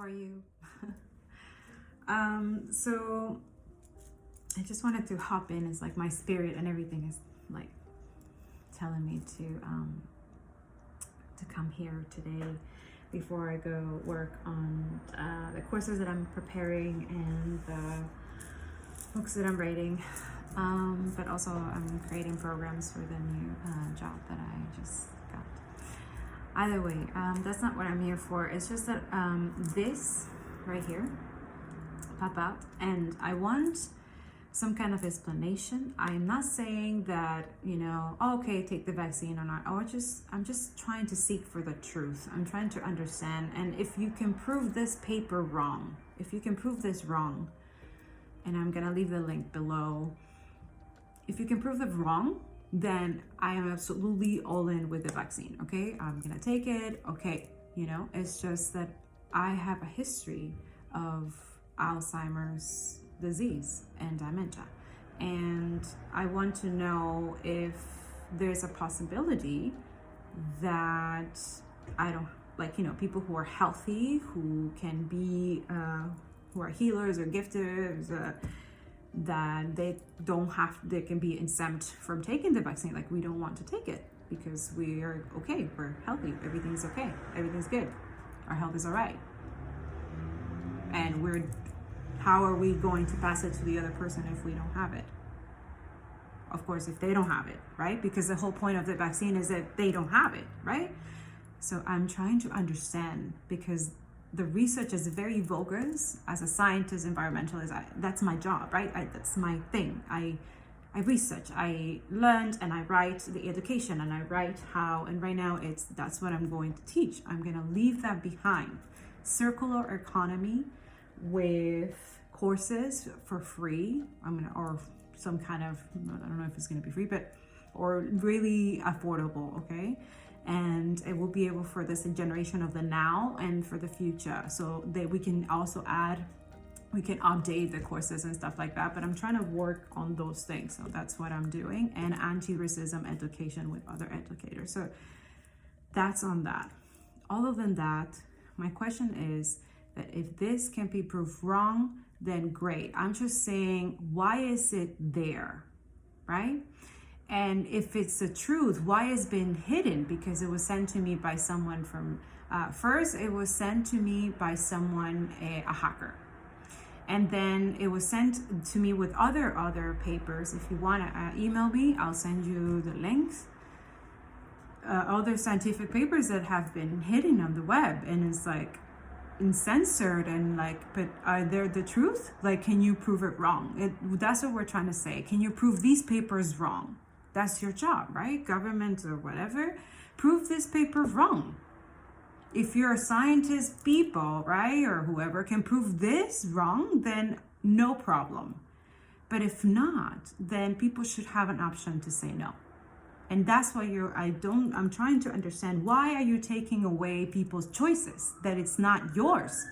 are you? So I just wanted to hop in. It's like my spirit and everything is like telling me to come here today before I go work on the courses that I'm preparing and the books that I'm writing. But also I'm creating programs for the new job that I just got. Either way, that's not what I'm here for. It's just that this right here pop out, and I want some kind of explanation. I'm not saying that, okay, take the vaccine or not. I'm just trying to seek for the truth. I'm trying to understand. And if you can prove this paper wrong, if you can prove this wrong, and I'm gonna leave the link below. If you can prove it wrong, then I am absolutely all in with the vaccine, okay? I'm gonna take it, okay. It's just that I have a history of Alzheimer's disease and dementia. And I want to know if there's a possibility that I don't, people who are healthy, who can be, who are healers or gifters, that they can be exempt from taking the vaccine. Like, we don't want to take it because we are okay, we're healthy, everything's okay, everything's good, our health is all right. And how are we going to pass it to the other person if we don't have it? Of course, if they don't have it, right? Because the whole point of the vaccine is that they don't have it, right? So I'm trying to understand, because the research is very bogus. As a scientist, environmentalist, that's my job, right? That's my thing. I research, I learned, and I write the education, and I write how, and right now that's what I'm going to teach. I'm going to leave that behind. Circular economy with courses for free. Or some kind of, I don't know if it's going to be free, or really affordable, okay? And it will be able for this generation of the now and for the future, so that we can also we can update the courses and stuff like that. But I'm trying to work on those things, so that's what I'm doing. And anti-racism education with other educators, so that's on that. Other than that, my question is that if this can be proved wrong, then great. I'm just saying, why is it there, right? And if it's the truth, why it's been hidden? Because it was sent to me by someone from, first it was sent to me by someone, a hacker. And then it was sent to me with other papers. If you want to email me, I'll send you the links. Other scientific papers that have been hidden on the web, and it's like, and censored, and but are they the truth? Can you prove it wrong? That's what we're trying to say. Can you prove these papers wrong? That's your job, right? Government or whatever, prove this paper wrong. If you're a scientist, people, right, or whoever can prove this wrong, then no problem. But if not, then people should have an option to say no. And that's why I'm trying to understand, why are you taking away people's choices? That it's not yours.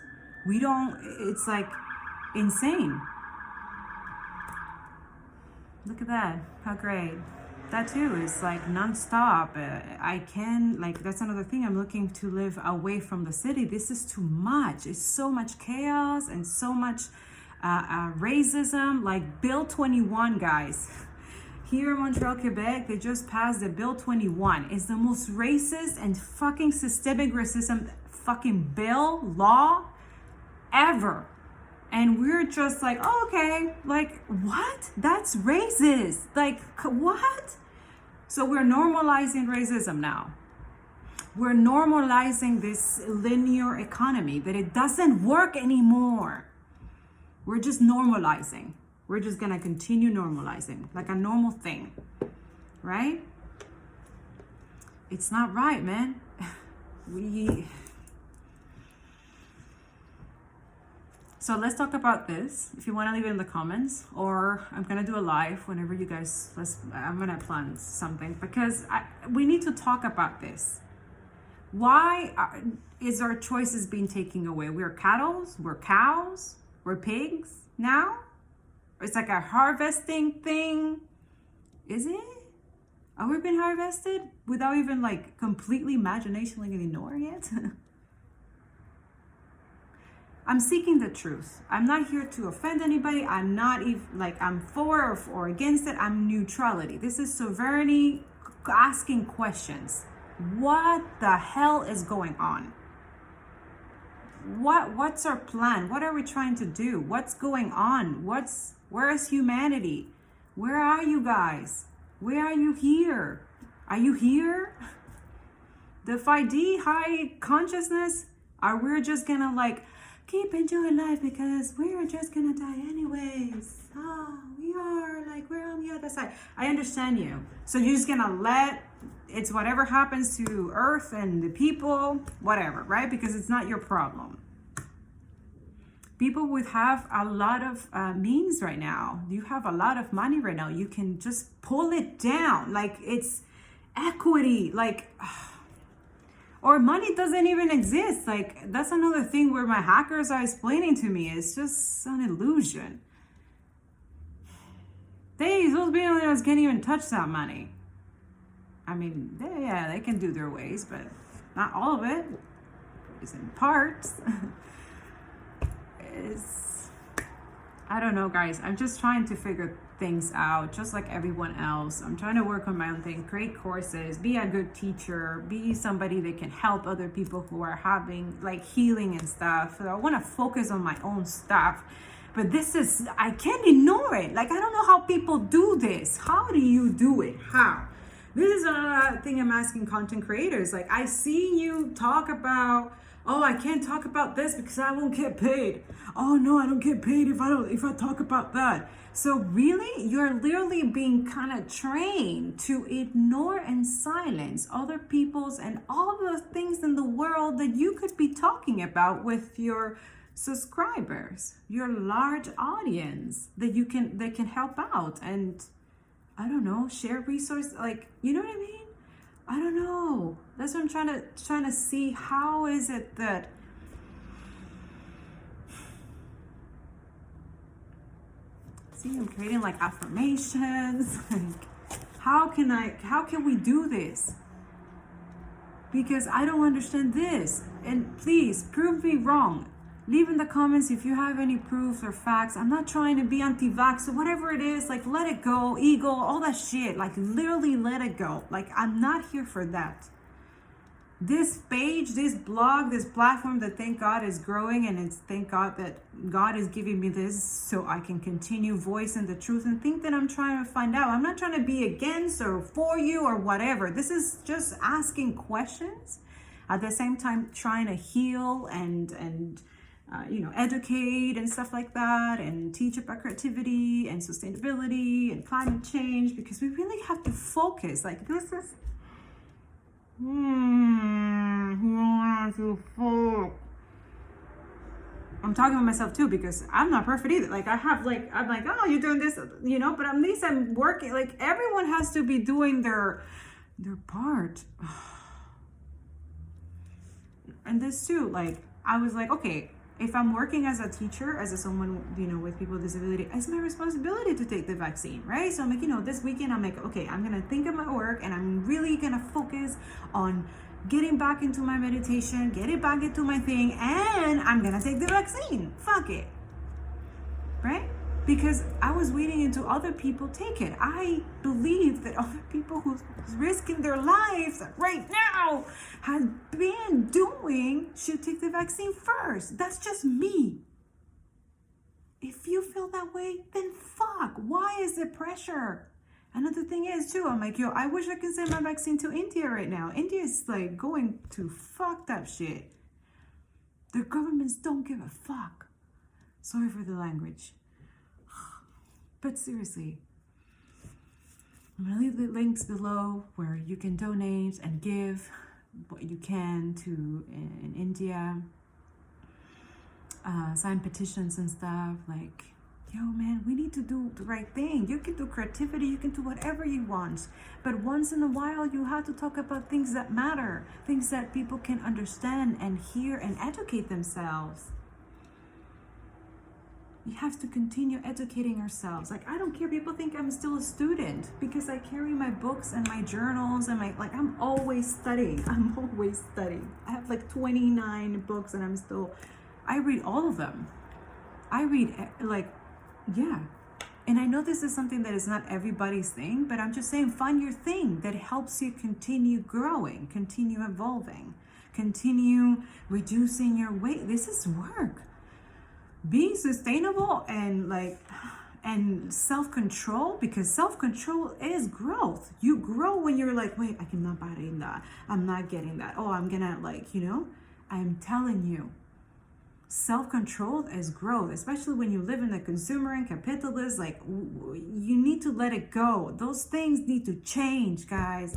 It's like insane. Look at that, how great. That too is like nonstop. That's another thing. I'm looking to live away from the city. This is too much. It's so much chaos and so much racism. Like Bill 21, guys. Here in Montreal, Quebec, they just passed the Bill 21. It's the most racist and fucking systemic racism fucking law ever. And we're just like, oh, okay, what? That's racist. What? So we're normalizing racism now. We're normalizing this linear economy, that it doesn't work anymore. We're just normalizing. We're just gonna continue normalizing like a normal thing, right? It's not right, man. So let's talk about this. If you want to leave it in the comments, or I'm gonna do a live whenever you guys. I'm gonna plan something, because we need to talk about this. Why is our choices being taken away? We're cattle, we're cows, we're pigs now. It's like a harvesting thing. Is it? Are we being harvested without even completely imaginationally ignoring it? I'm seeking the truth. I'm not here to offend anybody. I'm not even like I'm for or against it. I'm neutrality. This is sovereignty, asking questions. What the hell is going on? What's our plan? What are we trying to do? What's going on? Where is humanity? Where are you guys? Where are you here? Are you here? The 5D high consciousness? Are we just gonna like keep enjoying life because we're just gonna die anyways? We are like, we're on the other side. I understand you. So you're just gonna let it's whatever happens to Earth and the people, whatever, right? Because it's not your problem. People would have a lot of means right now. You have a lot of money right now. You can just pull it down. Like it's equity. Like, or money doesn't even exist. Like that's another thing where my hackers are explaining to me. It's just an illusion. Those billionaires can't even touch that money. I mean, they can do their ways, but not all of it. It's in parts. I don't know, guys. I'm just trying to figure things out, just like everyone else. I'm trying to work on my own thing, create courses, be a good teacher, be somebody that can help other people who are having like healing and stuff. So I want to focus on my own stuff. But I can't ignore it. Like, I don't know how people do this. How do you do it? How? This is another thing I'm asking content creators. Like, I see you talk about, oh, I can't talk about this because I won't get paid. Oh no, I don't get paid if I talk about that. So really, you're literally being kind of trained to ignore and silence other people's and all the things in the world that you could be talking about with your subscribers, your large audience that can help out and I don't know, share resources, like, you know what I mean? I don't know. That's what I'm trying to see. How is it that I'm creating like affirmations? Like, how can we do this? Because I don't understand this. And please prove me wrong. Leave in the comments if you have any proofs or facts. I'm not trying to be anti-vax or whatever it is. Like, let it go, ego, all that shit. Like, literally let it go. Like, I'm not here for that. This page, this blog, this platform that thank God is growing, and it's thank God that God is giving me this so I can continue voicing the truth and think that I'm trying to find out. I'm not trying to be against or for you or whatever. This is just asking questions. At the same time, trying to heal and educate and stuff like that, and teach about creativity and sustainability and climate change, because we really have to focus. Like, this is I'm talking to myself too, because I'm not perfect either. Like, I'm like, oh, you're doing this, but at least I'm working. Like, everyone has to be doing their part. And this too, like, I was like, okay, if I'm working as a teacher, as someone, with people with disability, it's my responsibility to take the vaccine, right? So I'm like, this weekend, I'm like, okay, I'm going to think of my work and I'm really going to focus on getting back into my meditation, getting back into my thing, and I'm going to take the vaccine. Fuck it. Right? Because I was waiting until other people take it. I believe that other people who's risking their lives right now have been doing should take the vaccine first. That's just me. If you feel that way, then fuck. Why is it pressure? Another thing is too, I'm like, I wish I could send my vaccine to India right now. India is like going to fuck that shit. Their governments don't give a fuck. Sorry for the language. But seriously, I'm going to leave the links below where you can donate and give what you can to in India, sign petitions and stuff. Like, man, we need to do the right thing. You can do creativity, you can do whatever you want. But once in a while, you have to talk about things that matter, things that people can understand and hear and educate themselves. We have to continue educating ourselves. Like, I don't care. People think I'm still a student because I carry my books and my journals and I'm always studying. I have like 29 books and I'm still I read all of them. I read, like, yeah. And I know this is something that is not everybody's thing, but I'm just saying, find your thing that helps you continue growing, continue evolving, continue reducing your weight. This is work. Being sustainable and self-control, because self-control is growth. You grow when you're like, wait, I'm not buying that. I'm not getting that. Oh, I'm gonna, I'm telling you, self-control is growth, especially when you live in a consumer and capitalist. You need to let it go. Those things need to change, guys.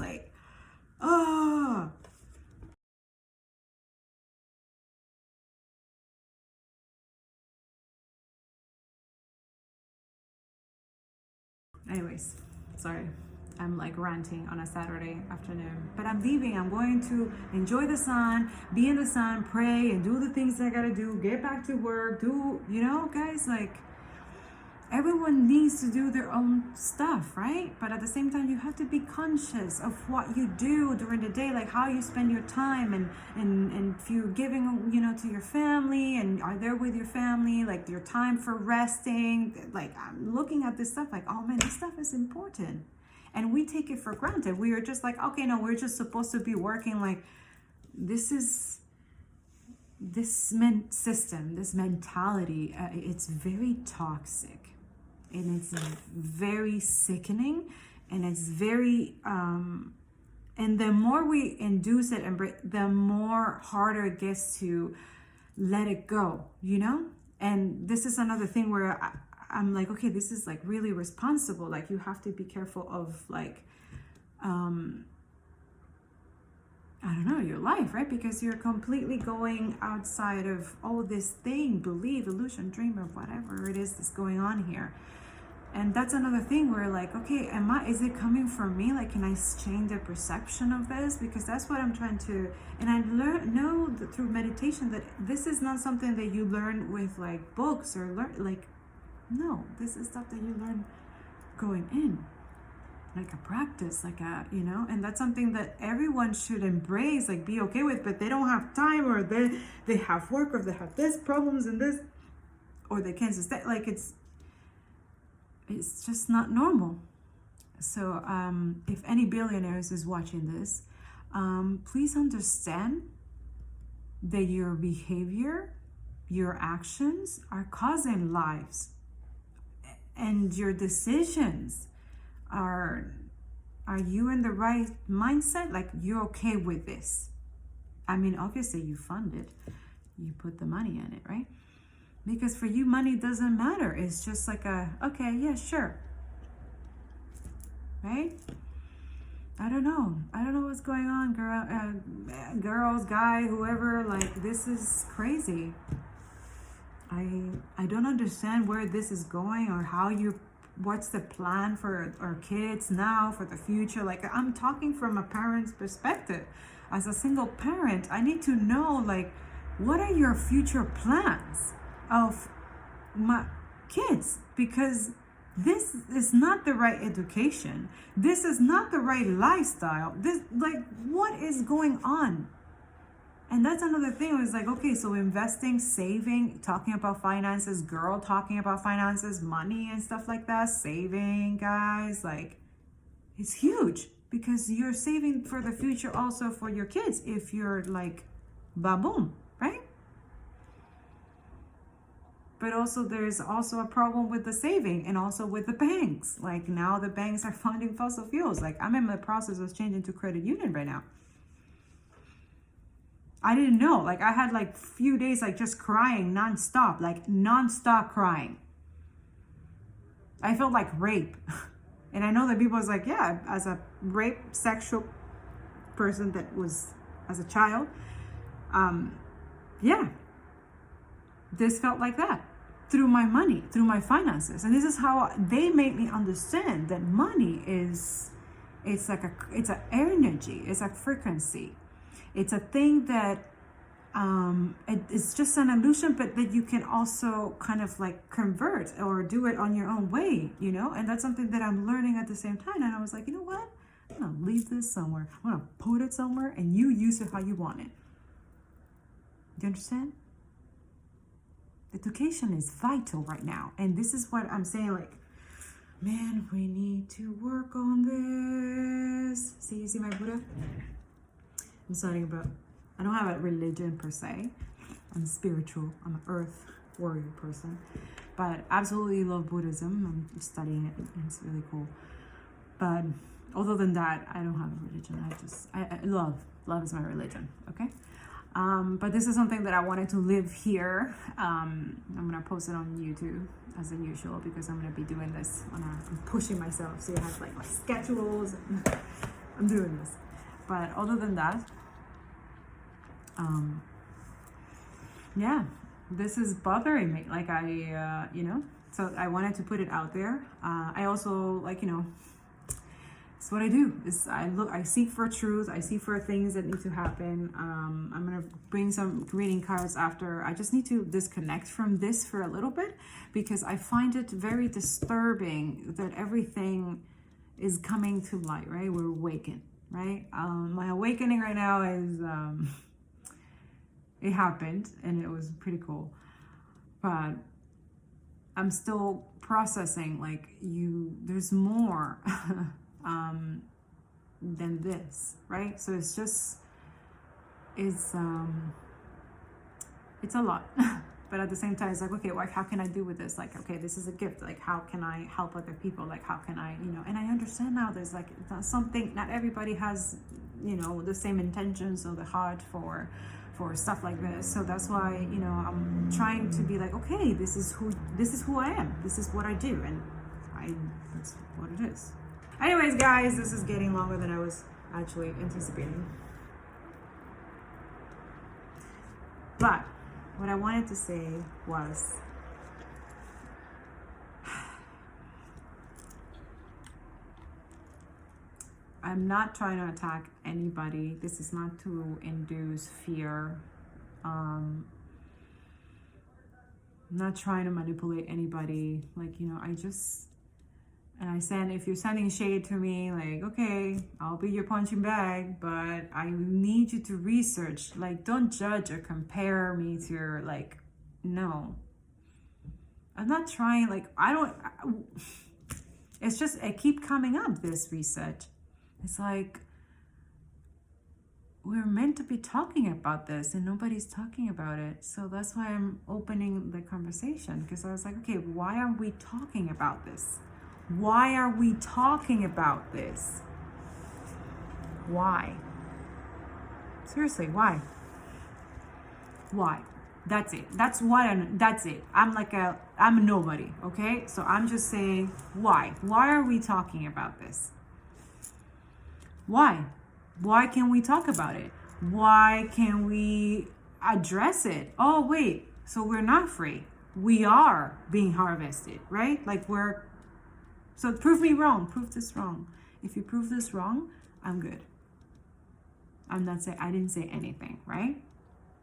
Anyways, sorry. I'm ranting on a Saturday afternoon, but I'm leaving. I'm going to enjoy the sun, be in the sun, pray, and do the things I gotta do, get back to work, guys, everyone needs to do their own stuff, right? But at the same time, you have to be conscious of what you do during the day, like how you spend your time, and if you're giving, to your family and are there with your family, like your time for resting. I'm looking at this stuff oh man, this stuff is important. And we take it for granted. We are just okay, no, we're just supposed to be working. This is this system, this mentality, it's very toxic, and it's very sickening, and it's very and the more we induce it and the more harder it gets to let it go, and this is another thing where I'm okay, this is really responsible. You have to be careful of I don't know, your life, right? Because you're completely going outside of this thing, belief, illusion, dream, or whatever it is that's going on here. And that's another thing where okay, is it coming from me? Can I change the perception of this? Because that's what I'm trying to, and I know that through meditation that this is not something that you learn with books or no, this is stuff that you learn going in, a practice, and that's something that everyone should embrace, be okay with. But they don't have time, or they have work, or they have this problems and this, or they can't sustain. It's just not normal. So if any billionaires is watching this, please understand that your behavior, your actions are causing lives, and your decisions are you in the right mindset? You're okay with this? I mean, obviously you fund it, you put the money in it, right? Because for you, money doesn't matter. It's just okay, yeah, sure, right? I don't know what's going on, girls, guy, whoever. This is crazy. I don't understand where this is going, or what's the plan for our kids now, for the future. I'm talking from a parent's perspective. As a single parent, I need to know what are your future plans of my kids, because this is not the right education. This is not the right lifestyle. This what is going on? And that's another thing. It was okay, so investing, saving, talking about finances, girl talking about finances, money and stuff like that, saving, guys, it's huge, because you're saving for the future, also for your kids, if you're ba-boom, right? But also there's also a problem with the saving, and also with the banks. Now the banks are funding fossil fuels. I'm in the process of changing to credit union right now. I didn't know. I had few days just crying nonstop crying. I felt like rape. And I know that people was yeah, as a rape sexual person that was as a child, yeah, this felt like that through my money, through my finances. And this is how they made me understand that money is, it's an energy, it's a frequency. It's a thing that it's just an illusion, but that you can also kind of convert or do it on your own way, and that's something that I'm learning at the same time. And I was you know what, I'm gonna leave this somewhere, I'm gonna put it somewhere, and you use it how you want it. Do you understand? Education is vital right now. And this is what I'm saying, like, man, we need to work on this. See, you see my Buddha? I'm studying about, I don't have a religion per se. I'm spiritual. I'm an earth warrior person. But absolutely love Buddhism. I'm studying it. It's really cool. But other than that, I don't have a religion. I love is my religion. Okay. But this is something that I wanted to live here. I'm gonna post it on YouTube as usual because I'm gonna be doing this I'm pushing myself. So you have like my schedules. I'm doing this. But other than that, yeah, this is bothering me. Like so I wanted to put it out there. I also it's what I do. Is I seek for truth. I seek for things that need to happen. I'm gonna bring some greeting cards after. I just need to disconnect from this for a little bit because I find it very disturbing that everything is coming to light. Right, we're awakened. Right, my awakening right now is it happened and it was pretty cool, but I'm still processing. Like there's more. Than this, right? So it's a lot. But at the same time, it's like, okay, how can I do with this? Like, okay, this is a gift. Like, how can I help other people? Like, how can I, and I understand now there's like not everybody has, the same intentions or the heart for stuff like this. So that's why, I'm trying to be like, okay, this is who I am. This is what I do. And that's what it is. Anyways, guys, this is getting longer than I was actually anticipating. But what I wanted to say was I'm not trying to attack anybody. This is not to induce fear. I'm not trying to manipulate anybody. And I said, if you're sending shade to me, like, okay, I'll be your punching bag, but I need you to research. Like, don't judge or compare me to your, no. I'm not trying, it's just, I keep coming up, this research. It's like, we're meant to be talking about this and nobody's talking about it. So that's why I'm opening the conversation, because I was like, okay, why are we talking about this? Why are we talking about this? Why? Seriously, why? Why? That's it. That's it. I'm a nobody, okay? So I'm just saying, why? Why are we talking about this? Why? Why can we talk about it? Why can we address it? Oh, wait, so we're not free. We are being harvested, right? So prove me wrong. Prove this wrong. If you prove this wrong, I'm good. I didn't say anything, right?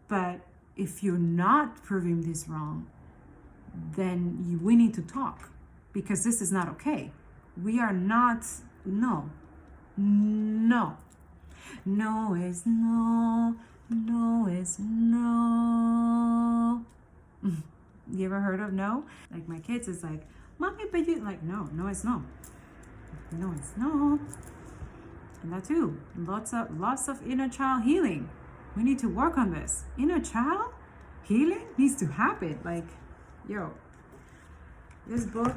But if you're not proving this wrong, then we need to talk, because this is not okay. We are not, no. No is no. No is no. You ever heard of no? Like my kids is like, Mommy, but you no it's no. No, it's no. And that too. Lots of inner child healing. We need to work on this. Inner child healing needs to happen. This book.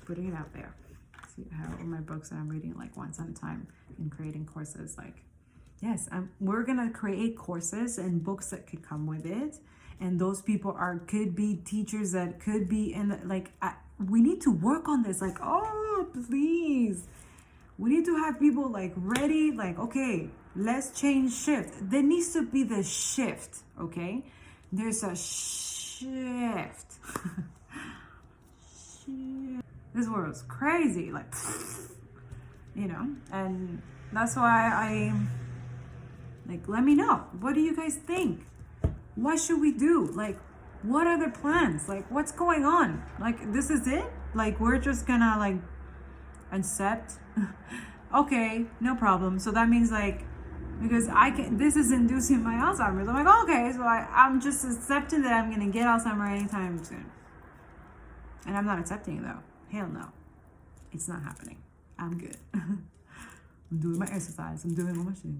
Putting it out there. See, I have all my books that I'm reading once at a time and creating courses. Yes, we're gonna create courses and books that could come with it, and those people could be teachers that could be in we need to work on this. Oh, please, we need to have people ready. Okay, let's shift. There needs to be the shift. Okay, there's a shift. This world's crazy, and that's why let me know. What do you guys think? What should we do? What are the plans? What's going on? This is it? We're just gonna accept. Okay, no problem. So that means like, because this is inducing my Alzheimer's. I'm like, okay, so I'm just accepting that I'm gonna get Alzheimer's anytime soon. And I'm not accepting it though. Hell no. It's not happening. I'm good. I'm doing my exercise. I'm doing all my shit.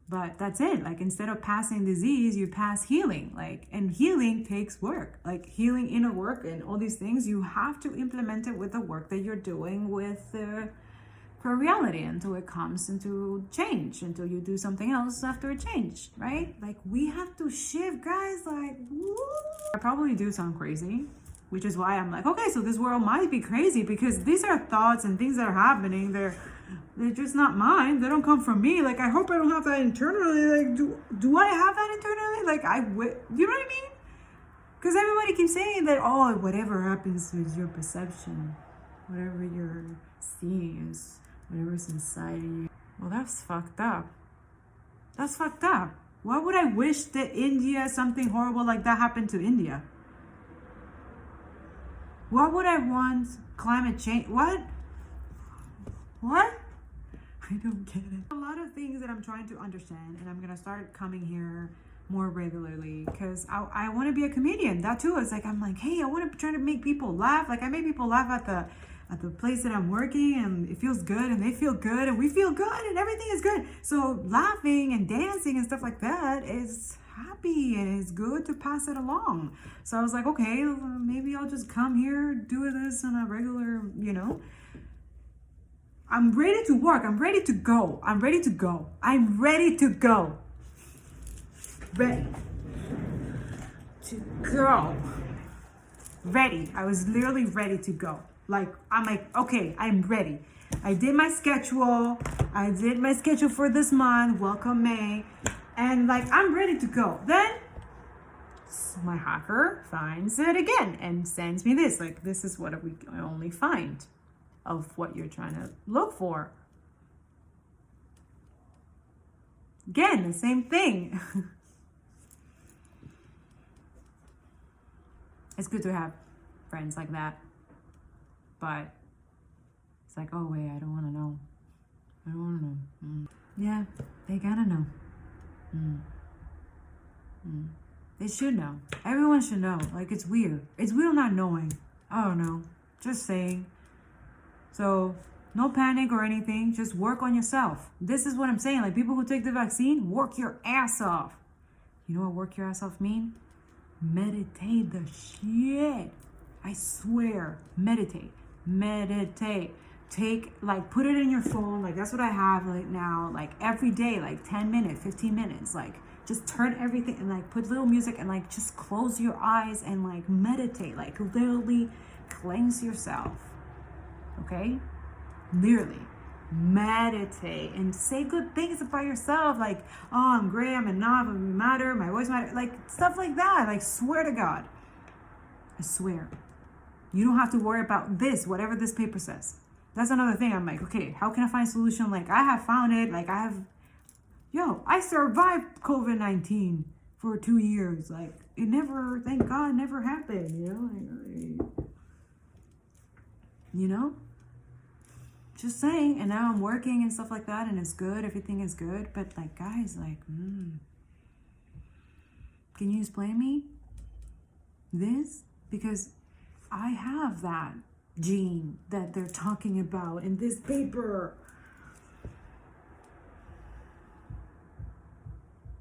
But that's it. Like, instead of passing disease, you pass healing. Like, and healing takes work. Like, healing, inner work, and all these things, you have to implement it with the work that you're doing with for reality, until it comes into change, until you do something else after a change, right? Like, we have to shift, guys. Like, woo. I probably do sound crazy, which is why I'm like, okay, so this world might be crazy, because these are thoughts and things that are happening. They're just not mine. They don't come from me. Like, I hope I don't have that internally. Like, do I have that internally? Like, you know what I mean? Because everybody keeps saying that, oh, whatever happens is your perception. Whatever you're seeing is whatever's inside of you. Well, that's fucked up. That's fucked up. Why would I wish that India, something horrible like that happened to India? Why would I want climate change? What? I don't get it. A lot of things that I'm trying to understand, and I'm gonna start coming here more regularly, because I want to be a comedian. That too is like, I'm like, hey, I want to try to make people laugh. Like, I make people laugh at the place that I'm working, and it feels good, and they feel good, and we feel good, and everything is good. So laughing and dancing and stuff like that is happy, and it's good to pass it along. So I was like, okay, maybe I'll just come here, do this on a regular, I'm ready to work. I'm ready to go. I'm ready to go. I'm ready to go. Ready to go. Ready. I was literally ready to go. Like, I'm like, okay, I'm ready. I did my schedule. I did my schedule for this month. Welcome May. And like, I'm ready to go. Then my hacker finds it again and sends me this. Like, this is what we only find of what you're trying to look for. Again, the same thing. It's good to have friends like that. But it's like, oh wait, I don't want to know. I don't want to know. Yeah, they gotta know. They should know. Everyone should know. Like, it's weird. It's weird not knowing. I don't know. Just saying. So no panic or anything. Just work on yourself. This is what I'm saying. Like, people who take the vaccine, work your ass off. You know what work your ass off mean? Meditate the shit. I swear. Meditate. Take, like, put it in your phone. Like, that's what I have right now. Like, every day, like 10 minutes, 15 minutes. Like, just turn everything and like put little music and like just close your eyes and like meditate. Like, literally cleanse yourself. Okay? Literally. Meditate and say good things about yourself. Like, oh, I'm great, I'm enough, I matter, my voice matters. Like, stuff like that. Like, swear to God. I swear. You don't have to worry about this, whatever this paper says. That's another thing. I'm like, okay, how can I find a solution? Like, I have found it. Like, I survived COVID-19 for 2 years. Like, it never, thank God, never happened, Just saying. And now I'm working and stuff like that, and it's good. Everything is good. But like, guys, like, can you explain me this? Because I have that gene that they're talking about in this paper.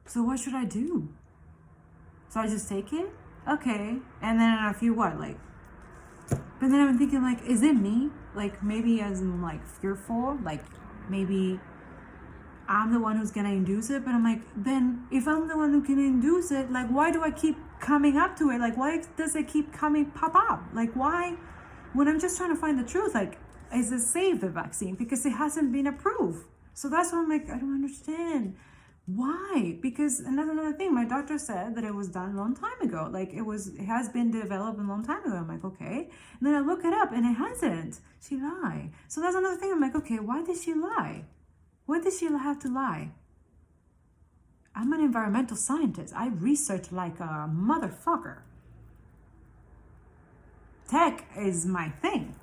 So what should I do? So I just take it? Okay. And then I feel what? Like, but then I'm thinking, like, is it me? Like, maybe as in, like, fearful? Like, maybe I'm the one who's gonna induce it? But I'm like, then if I'm the one who can induce it, like, why do I keep coming up to it? Like, why does it keep pop up? Like, why? When I'm just trying to find the truth, like, is it safe, the vaccine? Because it hasn't been approved. So that's why I'm like, I don't understand. Why? Because another thing, my doctor said that it was done a long time ago. Like, it has been developed a long time ago. I'm like, okay. And then I look it up and it hasn't. She lied. So that's another thing. I'm like, okay, why did she lie? Why did she have to lie? I'm an environmental scientist. I research like a motherfucker. Tech is my thing.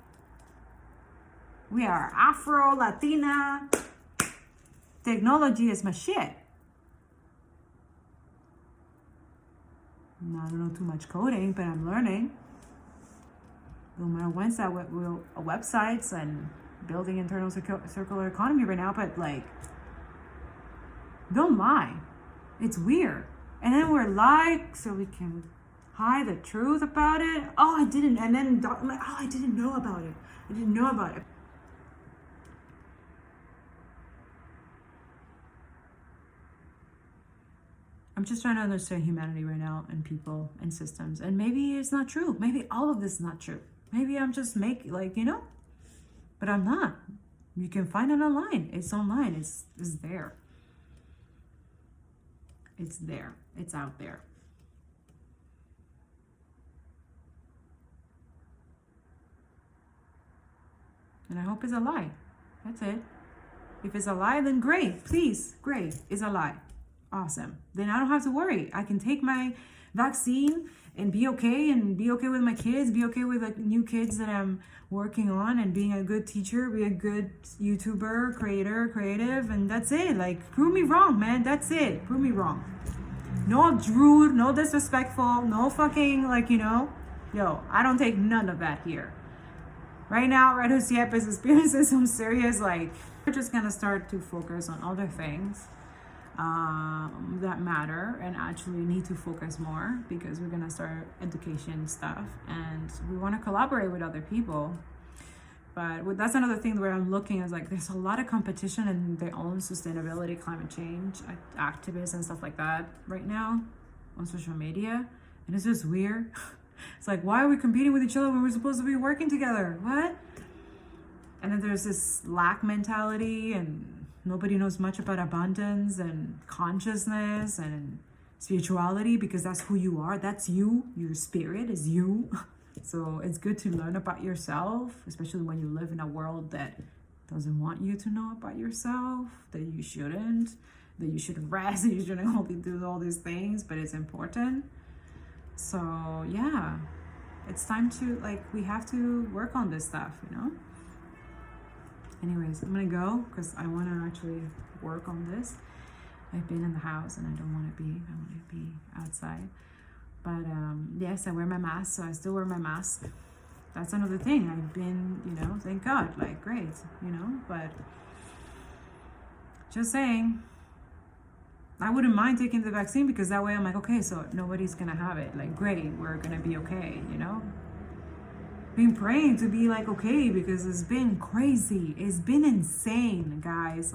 We are Afro, Latina. Technology is my shit. I don't know too much coding, but I'm learning. Doing my websites and building internal circular economy right now, but like, don't lie. It's weird. And then we're like, so we can hide the truth about it. Oh, I didn't. And then I'm like, oh, I didn't know about it. I didn't know about it. I'm just trying to understand humanity right now and people and systems. And maybe it's not true. Maybe all of this is not true. Maybe I'm just but I'm not. You can find it online. It's online. It's there. It's there. It's out there. And I hope it's a lie. That's it. If it's a lie, then great. Please, great. It's a lie. Awesome. Then I don't have to worry. I can take my vaccine and be okay with my kids, be okay with like new kids that I'm working on, and being a good teacher, be a good YouTuber, creative, and that's it. Like, prove me wrong, man. That's it. Prove me wrong. No rude, no disrespectful, no fucking yo, I don't take none of that here. Right now, Red Hood Siep is experiencing some serious, we're just gonna start to focus on other things that matter and actually need to focus more, because we're gonna start education stuff and we want to collaborate with other people. But that's another thing where I'm looking is like there's a lot of competition in their own sustainability, climate change activists and stuff like that right now on social media, and it's just weird. It's like, why are we competing with each other when we're supposed to be working together? What? And then there's this lack mentality, and nobody knows much about abundance and consciousness and spirituality, because that's who you are. That's you. Your spirit is you. So it's good to learn about yourself, especially when you live in a world that doesn't want you to know about yourself, that you shouldn't, that you should rest, that you shouldn't only do all these things, but it's important. So yeah, it's time to, we have to work on this stuff, Anyways, I'm gonna go because I want to actually work on this. I've been in the house and I want to be outside. But yes, I wear my mask, so I still wear my mask. That's another thing. I've been, thank God, great, but just saying, I wouldn't mind taking the vaccine, because that way I'm like, okay, so nobody's gonna have it. Great, we're gonna be okay, Been praying to be okay, because it's been crazy. It's been insane, guys.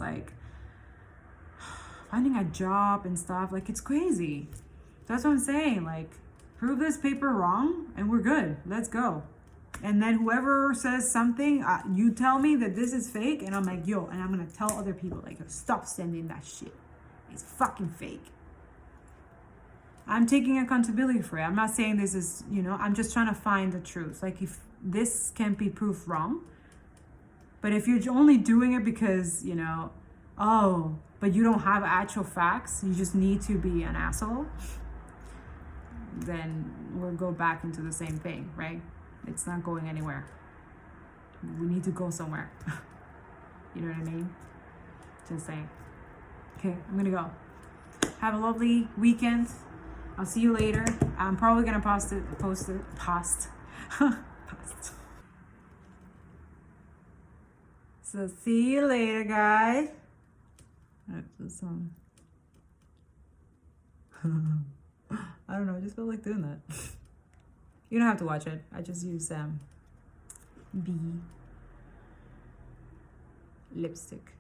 Finding a job and stuff, it's crazy. That's what I'm saying. Prove this paper wrong and we're good. Let's go. And then whoever says something, you tell me that this is fake, and I'm like, yo, and I'm gonna tell other people, stop sending that shit. It's fucking fake. I'm taking accountability for it. I'm not saying this is, I'm just trying to find the truth. If this can be proved wrong, but if you're only doing it because, but you don't have actual facts, you just need to be an asshole, then we'll go back into the same thing, right? It's not going anywhere. We need to go somewhere. You know what I mean? Just saying. Okay, I'm gonna go. Have a lovely weekend. I'll see you later. I'm probably gonna post. So see you later, guys. This song. I don't know, I just felt like doing that. You don't have to watch it. I just use B lipstick.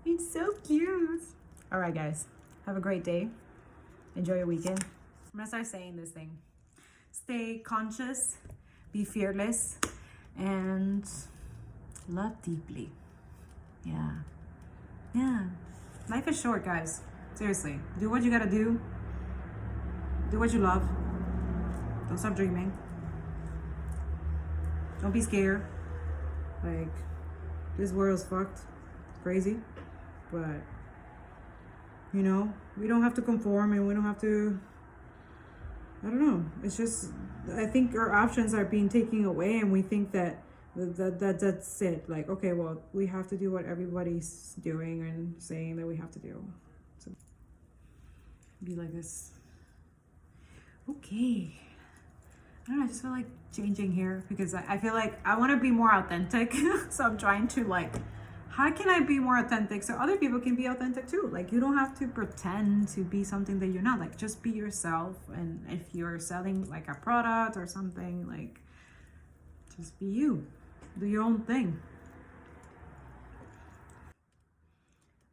It's so cute. All right, guys. Have a great day. Enjoy your weekend. I'm gonna start saying this thing. Stay conscious, be fearless, and love deeply. Yeah. Life is short, guys. Seriously. Do what you gotta do. Do what you love. Don't stop dreaming. Don't be scared. This world's fucked. It's crazy. But, we don't have to conform, and we don't have to I don't know. It's just, I think our options are being taken away, and we think that's it. Like, okay, well, we have to do what everybody's doing and saying that we have to do. So, be like this. Okay. I don't know, I just feel like changing here because I feel like I want to be more authentic. So I'm trying to like, how can I be more authentic so other people can be authentic too? Like, you don't have to pretend to be something that you're not. Like, just be yourself. And if you're selling like a product or something, like, just be you. Do your own thing.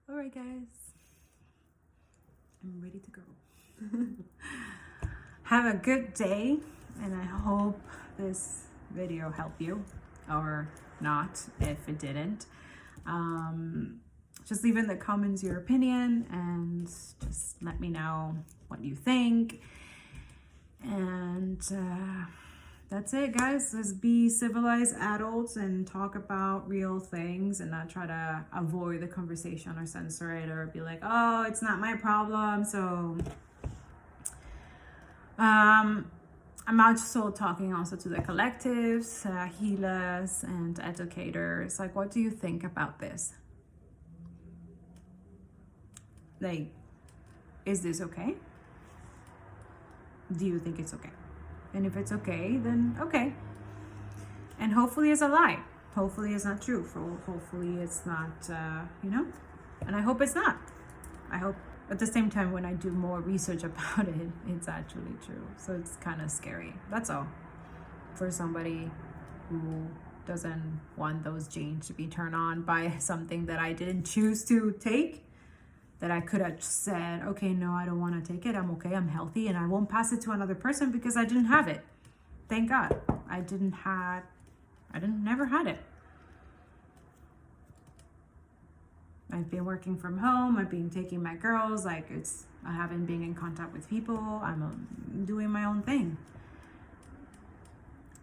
All right, guys. I'm ready to go. Have a good day, and I hope this video helped you, or not if it didn't. Just leave in the comments your opinion and just let me know what you think. And that's it, guys. Let's be civilized adults and talk about real things and not try to avoid the conversation or censor it or be like, oh, it's not my problem. So I'm also talking also to the collectives, healers and educators. Like, what do you think about this? Like, is this okay? Do you think it's okay? And if it's okay, then okay. And hopefully it's a lie. Hopefully it's not true. Hopefully it's not, and I hope it's not. I hope at the same time when I do more research about it, it's actually true. So it's kind of scary. That's all. For somebody who doesn't want those genes to be turned on by something that I didn't choose to take, that I could have said, okay, no, I don't want to take it. I'm okay. I'm healthy. And I won't pass it to another person because I didn't have it. Thank God. I never had it. I've been working from home. I've been taking my girls. I haven't been in contact with people. I'm doing my own thing.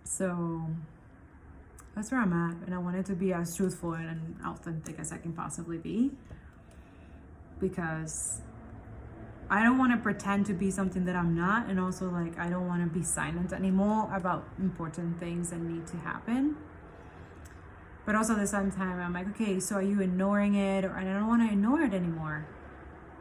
So that's where I'm at. And I wanted to be as truthful and authentic as I can possibly be. Because I don't want to pretend to be something that I'm not. And also, like, I don't want to be silent anymore about important things that need to happen. But also at the same time, I'm like, okay, so are you ignoring it? And I don't want to ignore it anymore.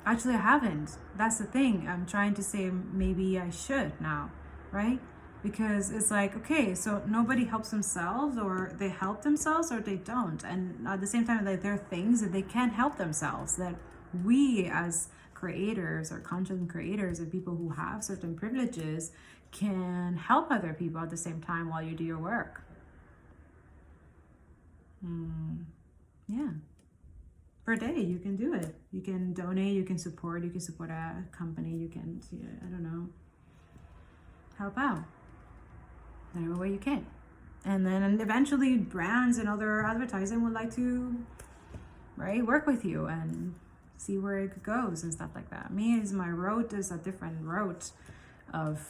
Actually, I haven't. That's the thing. I'm trying to say maybe I should now, right? Because it's like, okay, so nobody helps themselves, or they help themselves or they don't. And at the same time, like, there are things that they can't help themselves, that we as creators or content creators and people who have certain privileges can help other people at the same time while you do your work. Yeah. Per day, you can do it. You can donate, you can support a company, you can, I don't know, help out whatever way you can. And then eventually brands and other advertising would like to, right, work with you and see where it goes and stuff like that. My road is a different road of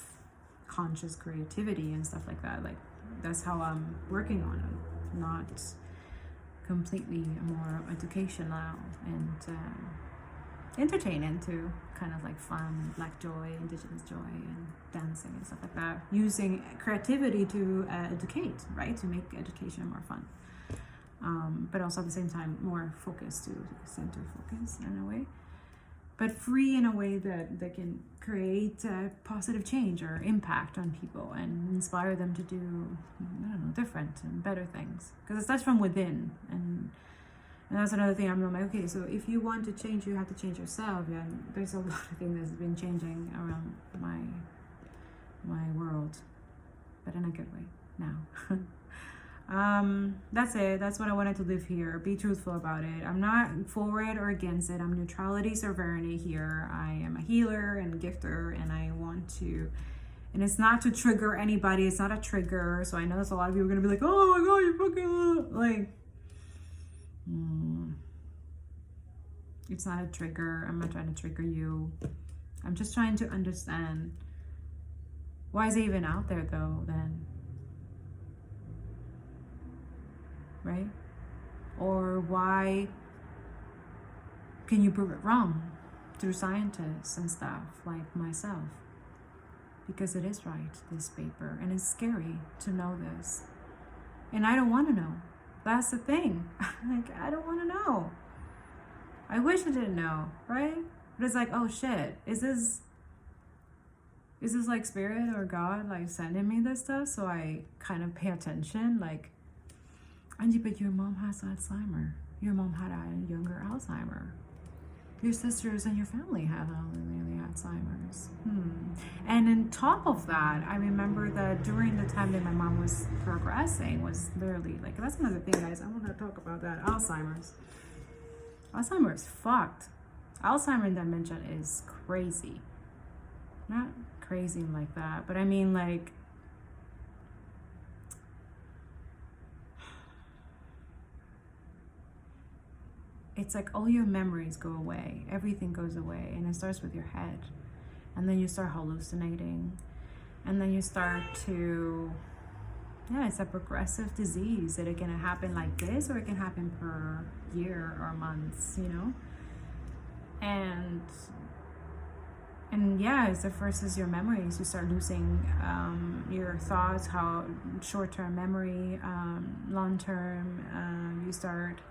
conscious creativity and stuff like that. Like, that's how I'm working on it, not completely more educational and entertaining too, kind of like fun, black joy, indigenous joy, and dancing and stuff like that, using creativity to educate, right, to make education more fun, but also at the same time more focused, to center focus in a way, but free in a way that can create positive change or impact on people and inspire them to do, I don't know, different and better things, because it starts from within. And that's another thing. I'm like, okay, so if you want to change, you have to change yourself. And there's a lot of things that's been changing around my world, but in a good way now. That's it. That's what I wanted to leave here. Be truthful about it. I'm not for it or against it. I'm neutrality, sovereignty here. I am a healer and gifter, and I want to, and it's not to trigger anybody. It's not a trigger. So I know there's a lot of people are gonna be like, oh my god, you're fucking like, it's not a trigger. I'm not trying to trigger you. I'm just trying to understand, why is it even out there though then? Right? Or why can you prove it wrong through scientists and stuff like myself? because it is right, this paper, and it's scary to know this. And I don't want to know. That's the thing. Like, I don't want to know. I wish I didn't know, right? But it's like, oh shit, is this like spirit or God like sending me this stuff so I kind of pay attention? Like, Angie, but your mom has Alzheimer. Your mom had a younger Alzheimer. Your sisters and your family had Alzheimer's. And on top of that, I remember that during the time that my mom was progressing, was literally like, that's another thing, guys. I want to talk about that. Alzheimer's is fucked. Alzheimer's and dementia is crazy. Not crazy like that, but I mean, like, it's like all your memories go away. Everything goes away, and it starts with your head. And then you start hallucinating. And then you start to, it's a progressive disease that it can happen like this, or it can happen per year or months, you know? And it's the first is your memories. You start losing your thoughts, how short-term memory, long-term, you start,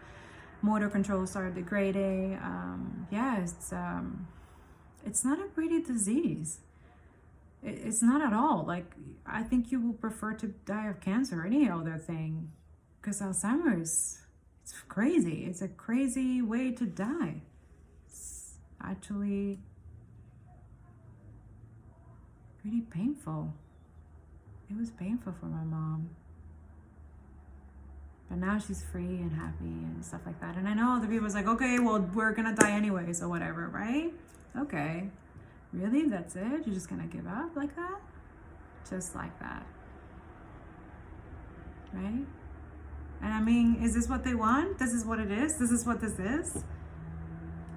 motor control start degrading. It's not a pretty disease. It's not at all. Like, I think you will prefer to die of cancer or any other thing, because Alzheimer's, it's crazy. It's a crazy way to die. It's actually pretty painful. It was painful for my mom. But now she's free and happy and stuff like that. And I know other people's like, okay, well, we're gonna die anyways or whatever, right? Okay. Really? That's it? You're just gonna give up like that? Just like that. Right? And I mean, is this what they want? This is what it is? This is what this is?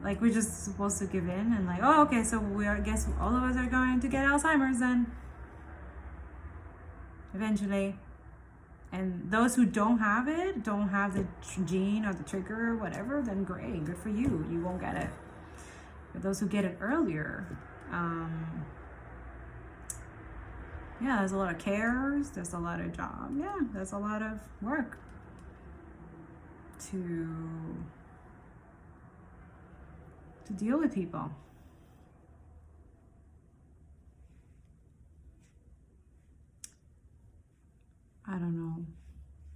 Like, we're just supposed to give in and like, oh, okay, so I guess all of us are going to get Alzheimer's then. Eventually. And those who don't have it, don't have the gene or the trigger or whatever, then great, good for you. You won't get it. But those who get it earlier, there's a lot of cares, there's a lot of job, there's a lot of work to deal with people. I don't know.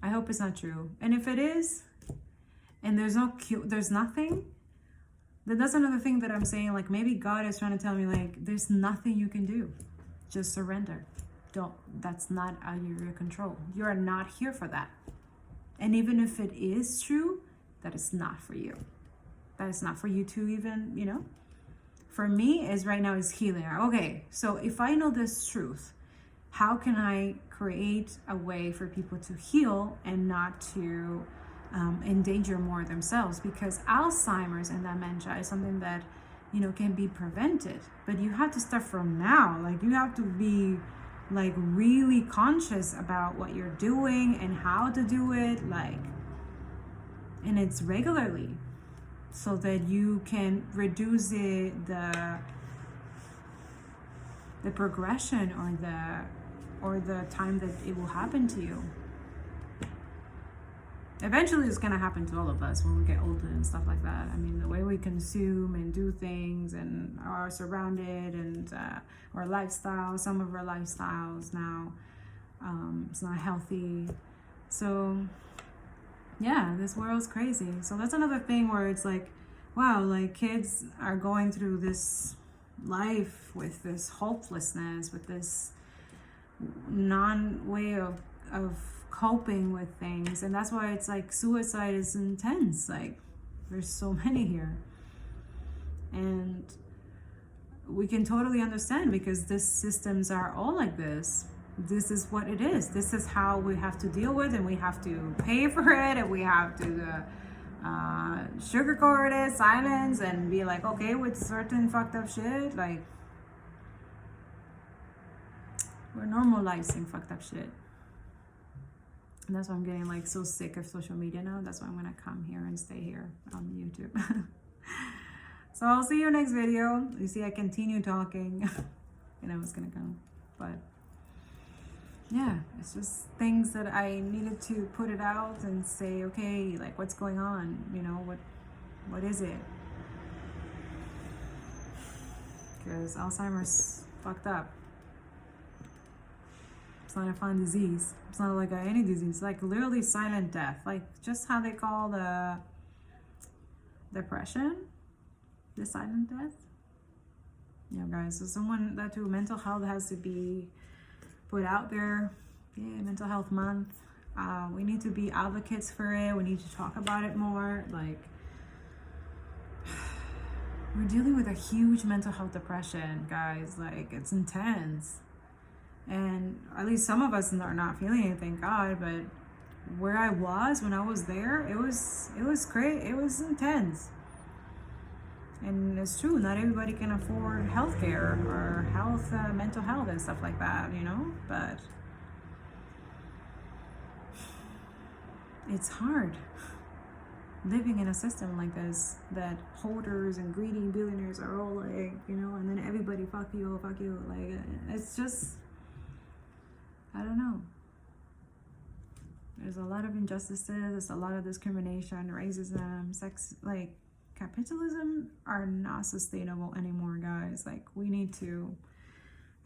I hope it's not true. And if it is, and there's no there's nothing, then that's another thing that I'm saying, like, maybe God is trying to tell me, like, there's nothing you can do. Just surrender. That's not out of your control. You are not here for that. And even if it is true, that is not for you. That is not for you to even, For me, right now is healing. Okay, so if I know this truth, how can I create a way for people to heal and not to endanger more themselves? Because Alzheimer's and dementia is something that, can be prevented. But you have to start from now. Like, you have to be, like, really conscious about what you're doing and how to do it. Like, and it's regularly, so that you can reduce the progression or the time that it will happen to you. Eventually it's going to happen to all of us when we get older and stuff like that. I mean, the way we consume and do things and are surrounded, and our lifestyle, some of our lifestyles now, it's not healthy. So this world's crazy. So that's another thing where it's like, wow, like, kids are going through this life with this hopelessness, with this non-way of coping with things. And that's why it's like suicide is intense. Like, there's so many here. And we can totally understand, because these systems are all like this. This is what it is. This is how we have to deal with, and we have to pay for it, and we have to sugarcoat it, silence, and be like, okay with certain fucked up shit. Like, we're normalizing fucked up shit. And that's why I'm getting, like, so sick of social media now. That's why I'm gonna come here and stay here on YouTube. So I'll see you next video. You see, I continue talking and I was gonna go. But yeah, it's just things that I needed to put it out and say, okay, like what's going on, you know, what is it? Because Alzheimer's fucked up. It's not a fun disease. It's not like any disease. Like literally silent death. Like just how they call the depression, the silent death. Yeah, guys. So someone that too, mental health has to be put out there. Yeah, Mental Health Month. We need to be advocates for it. We need to talk about it more. Like we're dealing with a huge mental health depression, guys. Like it's intense. And at least some of us are not feeling it, thank God. But where I was when I was there, it was great. It was intense. And it's true, not everybody can afford healthcare or mental health and stuff like that, you know. But it's hard living in a system like this, that holders and greedy billionaires are all like, you know, and then everybody fuck you. Like it's just, I don't know. There's a lot of injustices, there's a lot of discrimination, racism, sex, like capitalism are not sustainable anymore, guys. Like we need to.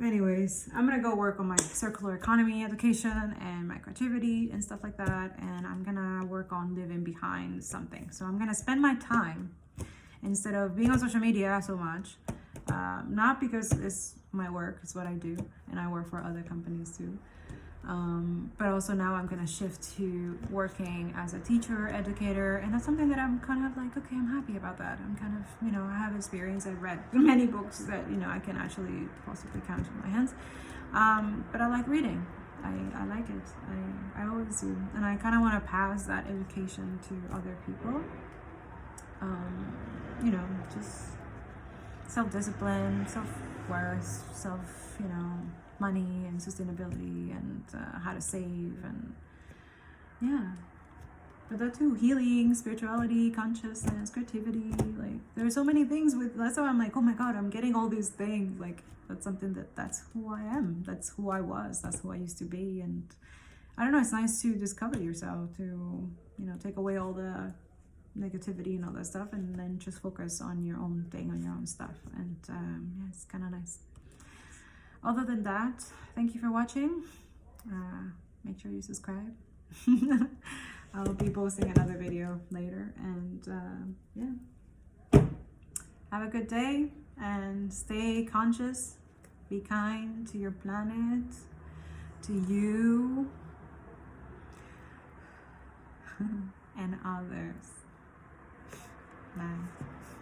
Anyways, I'm gonna go work on my circular economy education and my creativity and stuff like that, and I'm gonna work on living behind something. So I'm gonna spend my time instead of being on social media so much, not because it's my work, it's what I do, and I work for other companies too. But also now I'm gonna shift to working as a teacher, educator, and that's something that I'm kind of like, okay, I'm happy about that. I'm kind of, you know, I have experience. I've read many books that, you know, I can actually possibly count in my hands. But I like reading. I like it. I always do. And I kind of want to pass that education to other people. You know, just self-discipline, self-worth, you know, money and sustainability and how to save and yeah. But that too, healing, spirituality, consciousness, creativity, like there's so many things with, that's why I'm like, oh my God, I'm getting all these things. Like that's something that's who I am. That's who I was. That's who I used to be. And I don't know, it's nice to discover yourself, to, you know, take away all the negativity and all that stuff and then just focus on your own thing, on your own stuff. And yeah, it's kind of nice. Other than that, thank you for watching. Make sure you subscribe. I'll be posting another video later. And yeah, have a good day and stay conscious. Be kind to your planet, to you, and others. Bye.